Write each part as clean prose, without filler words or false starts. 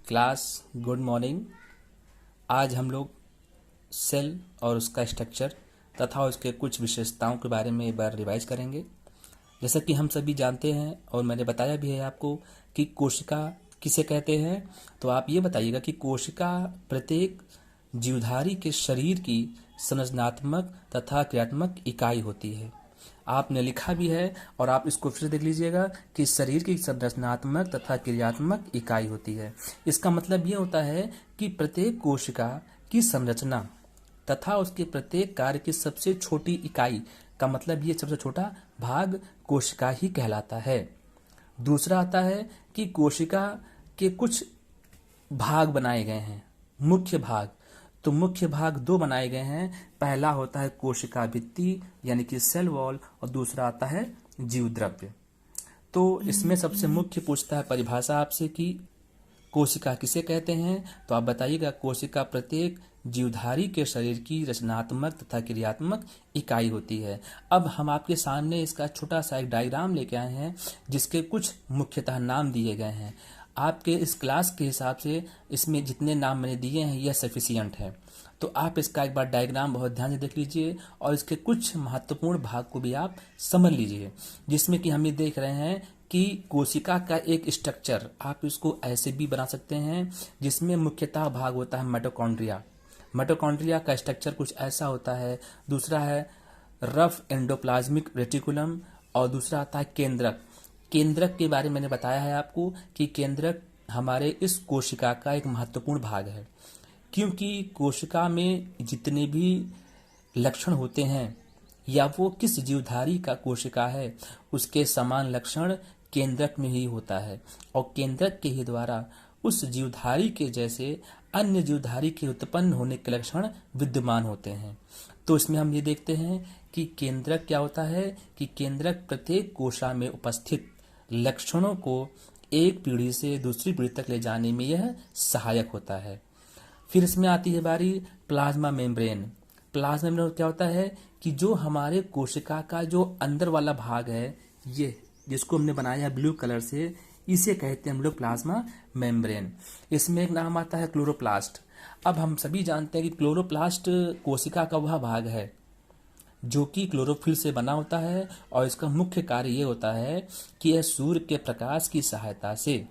Class good morning. आज हम लोग सेल और उसका स्ट्रक्चर तथा उसके कुछ विशेषताओं के बारे में एक बार रिवाइज करेंगे। जैसा कि हम सभी जानते हैं और मैंने बताया भी है आपको कि कोशिका किसे कहते हैं। तो आप ये बताइएगा कि कोशिका प्रत्येक जीवधारी के शरीर की संरचनात्मक तथा क्रियात्मक इकाई होती है। आपने लिखा भी है और आप इसको फिर से देख लीजिएगा कि शरीर की संरचनात्मक तथा क्रियात्मक इकाई होती है। इसका मतलब ये होता है कि प्रत्येक कोशिका की संरचना तथा उसके प्रत्येक कार्य की सबसे छोटी इकाई का मतलब ये सबसे छोटा भाग कोशिका ही कहलाता है। दूसरा आता है कि कोशिका के कुछ भाग बनाए गए हैं, मुख्य भाग। तो मुख्य भाग दो बनाए गए हैं। पहला होता है कोशिका भित्ति यानी कि सेल वॉल और दूसरा आता है जीवद्रव्य। तो इसमें सबसे मुख्य पूछता है परिभाषा आपसे कि कोशिका किसे कहते हैं। तो आप बताइएगा कोशिका प्रत्येक जीवधारी के शरीर की रचनात्मक तथा क्रियात्मक इकाई होती है। अब हम आपके सामने इसका छोटा सा एक डायग्राम लेके आए हैं जिसके कुछ मुख्यतः नाम दिए गए हैं। आपके इस क्लास के हिसाब से इसमें जितने नाम मैंने दिए हैं यह सफिशियंट है। तो आप इसका एक बार डायग्राम बहुत ध्यान से देख लीजिए और इसके कुछ महत्वपूर्ण भाग को भी आप समझ लीजिए, जिसमें कि हम ये देख रहे हैं कि कोशिका का एक स्ट्रक्चर आप इसको ऐसे भी बना सकते हैं जिसमें मुख्यतः भाग होता है माइटोकॉन्ड्रिया। माइटोकॉन्ड्रिया का स्ट्रक्चर कुछ ऐसा होता है। दूसरा है रफ एंडोप्लाज्मिक रेटिकुलम और दूसरा आता है केंद्रक। केंद्रक के बारे में मैंने बताया है आपको कि केंद्रक हमारे इस कोशिका का एक महत्वपूर्ण भाग है, क्योंकि कोशिका में जितने भी लक्षण होते हैं या वो किस जीवधारी का कोशिका है उसके समान लक्षण केंद्रक में ही होता है और केंद्रक के ही द्वारा उस जीवधारी के जैसे अन्य जीवधारी के उत्पन्न होने के लक्षण विद्यमान होते हैं। तो इसमें हम ये देखते हैं कि केंद्रक क्या होता है कि केंद्रक प्रत्येक कोशिका में उपस्थित लक्षणों को एक पीढ़ी से दूसरी पीढ़ी तक ले जाने में यह सहायक होता है। फिर इसमें आती है बारी प्लाज्मा मेम्ब्रेन। प्लाज्मा मेम्ब्रेन क्या होता है कि जो हमारे कोशिका का जो अंदर वाला भाग है, ये जिसको हमने बनाया है ब्लू कलर से, इसे कहते हैं हम लोग प्लाज्मा मेम्ब्रेन। इसमें एक नाम आता है क्लोरोप्लास्ट। अब हम सभी जानते हैं कि क्लोरोप्लास्ट कोशिका का वह भाग है जो कि क्लोरोफिल से बना होता है और इसका मुख्य कार्य ये होता है कि यह सूर्य के प्रकाश की सहायता से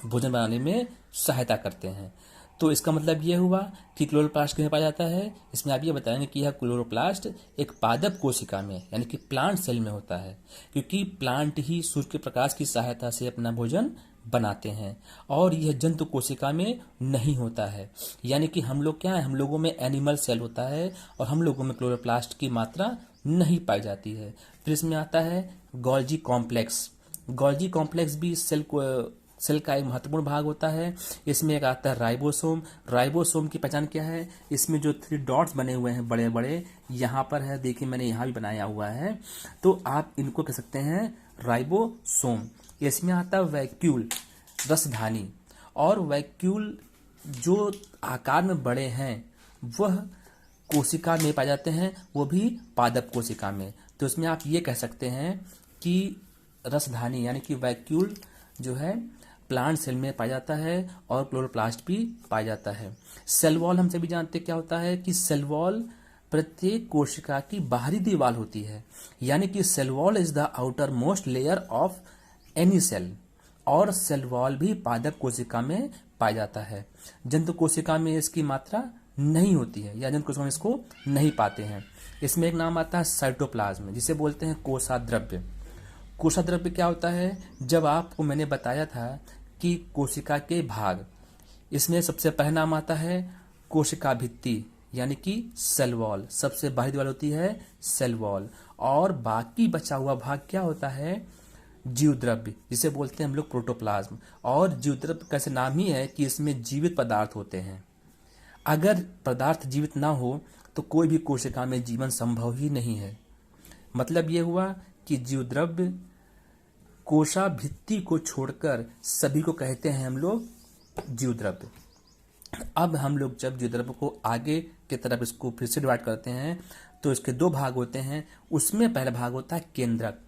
भोजन बनाने में सहायता करते हैं। तो इसका मतलब यह हुआ कि क्लोरोप्लास्ट किसमें पाया जाता है। इसमें आप ये बताएंगे कि यह क्लोरोप्लास्ट एक पादप कोशिका में यानी कि प्लांट सेल में होता है, क्योंकि प्लांट ही सूर्य के प्रकाश की सहायता से अपना भोजन बनाते हैं और यह जंतु कोशिका में नहीं होता है। यानी कि हम लोग क्या है, हम लोगों में एनिमल सेल होता है और हम लोगों में क्लोरोप्लास्ट की मात्रा नहीं पाई जाती है। फिर इसमें आता है गोल्जी कॉम्प्लेक्स। गोल्जी कॉम्प्लेक्स भी सेल का एक महत्वपूर्ण भाग होता है। इसमें एक आता है राइबोसोम। राइबोसोम की पहचान क्या है, इसमें जो 3 डॉट्स बने हुए हैं बड़े बड़े, यहाँ पर है, देखिए मैंने यहाँ भी बनाया हुआ है, तो आप इनको कह सकते हैं राइबोसोम। इसमें आता है वैक्यूल, रसधानी। और वैक्यूल जो आकार में बड़े हैं वह कोशिका में पाए जाते हैं, वो भी पादप कोशिका में। तो इसमें आप ये कह सकते हैं कि रसधानी यानी कि वैक्यूल जो है प्लांट सेल में पाया जाता है और क्लोरोप्लास्ट भी पाया जाता है। सेल वॉल हम सभी जानते हैं क्या होता है कि सेल वॉल प्रत्येक कोशिका की बाहरी दीवार होती है, यानी कि cell wall is the outermost layer of any cell. और सेल वॉल भी पादप कोशिका में पाया जाता है। जंतु कोशिका में इसकी मात्रा नहीं होती है या जंतु कोशिका में इसको नहीं पाते हैं। इसमें एक नाम आता है साइटोप्लाज्म, जिसे बोलते हैं कोशाद्रव्य। कोशाद्रव्य क्या होता है, जब आपको मैंने बताया था कि कोशिका के भाग, इसमें सबसे पहला नाम आता है कोशिका भित्ति यानी कि सेल वॉल। सबसे बाहरी दीवार होती है सेल वॉल और बाकी बचा हुआ भाग क्या होता है, जीवद्रव्य, जिसे बोलते हैं हम लोग प्रोटोप्लाज्म। और जीवद्रव्य का ऐसे नाम ही है कि इसमें जीवित पदार्थ होते हैं। अगर पदार्थ जीवित ना हो तो कोई भी कोशिका में जीवन संभव ही नहीं है। मतलब ये हुआ कि जीवद्रव्य कोशा भित्ति को छोड़कर सभी को कहते हैं हम लोग जीवद्रव्य। अब हम लोग जब जीवद्रव्य को आगे की तरफ इसको फिर से डिवाइड करते हैं तो इसके 2 भाग होते हैं। उसमें पहला भाग होता है केंद्रक।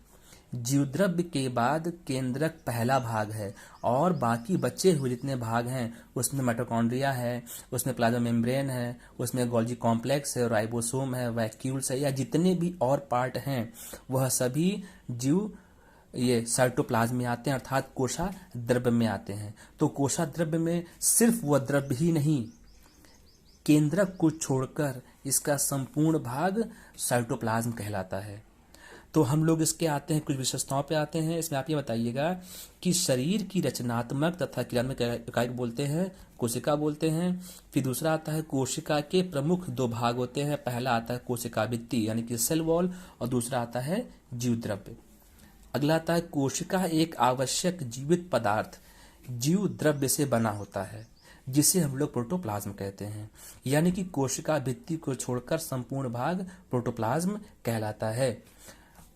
जीवद्रव्य के बाद केंद्रक पहला भाग है और बाकी बचे हुए जितने भाग हैं उसमें माइटोकॉन्ड्रिया है, उसमें प्लाज्मा मेम्ब्रेन है, उसमें गोल्गी कॉम्प्लेक्स है, राइबोसोम है, वैक्यूल्स है, या जितने भी और पार्ट हैं वह सभी जीव ये साइटोप्लाज्म में आते हैं, अर्थात कोशा द्रव्य में आते हैं। तो कोशा द्रव्य में सिर्फ वह द्रव्य ही नहीं, केंद्रक को छोड़कर इसका संपूर्ण भाग साइटोप्लाज्म कहलाता है। तो हम लोग इसके आते हैं, कुछ विशेषताओं पे आते हैं। इसमें आप ये बताइएगा कि शरीर की रचनात्मक तथा क्रियात्मक इकाई को बोलते हैं कोशिका बोलते हैं। फिर दूसरा आता है कोशिका के प्रमुख दो भाग होते हैं, पहला आता है कोशिका भित्ति यानी कि सेल वॉल, और दूसरा आता है जीव द्रव्य। अगला आता है कोशिका एक आवश्यक जीवित पदार्थ जीव द्रव्य से बना होता है, जिसे हम लोग प्रोटोप्लाज्म कहते हैं। यानी कि कोशिका भित्ति को छोड़कर संपूर्ण भाग प्रोटोप्लाज्म कहलाता है।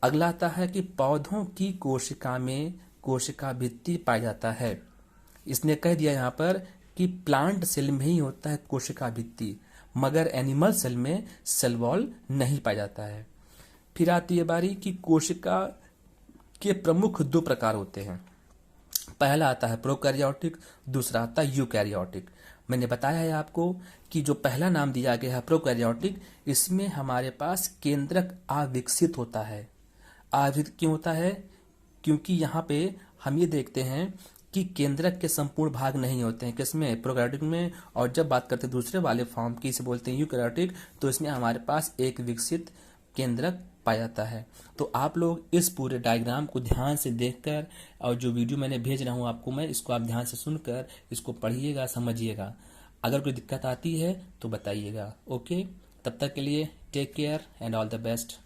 अगला आता है कि पौधों की कोशिका में कोशिका भित्ति पाया जाता है। इसने कह दिया यहाँ पर कि प्लांट सेल में ही होता है कोशिका भित्ति, मगर एनिमल सेल में सेल वॉल नहीं पाया जाता है। फिर आती है बारी कि कोशिका के प्रमुख दो प्रकार होते हैं। पहला आता है प्रोकैरियोटिक, दूसरा आता है यूकैरियोटिक। मैंने बताया है आपको कि जो पहला नाम दिया गया है प्रोकैरियोटिक, इसमें हमारे पास केंद्रक अविकसित होता है। अविकसित क्यों होता है? क्योंकि यहाँ पे हम ये देखते हैं कि केंद्रक के संपूर्ण भाग नहीं होते हैं, किसमें? प्रोकैरियोटिक में। और जब बात करते हैं दूसरे वाले फॉर्म की, इसे बोलते हैं यूकैरियोटिक, तो इसमें हमारे पास एक विकसित केंद्रक पाया जाता है। तो आप लोग इस पूरे डायग्राम को ध्यान से देखकर, और जो वीडियो मैंने भेज रहा हूँ आपको मैं, इसको आप ध्यान से सुनकर इसको पढ़िएगा, समझिएगा। अगर कोई दिक्कत आती है तो बताइएगा। ओके, तब तक के लिए take care and all the best.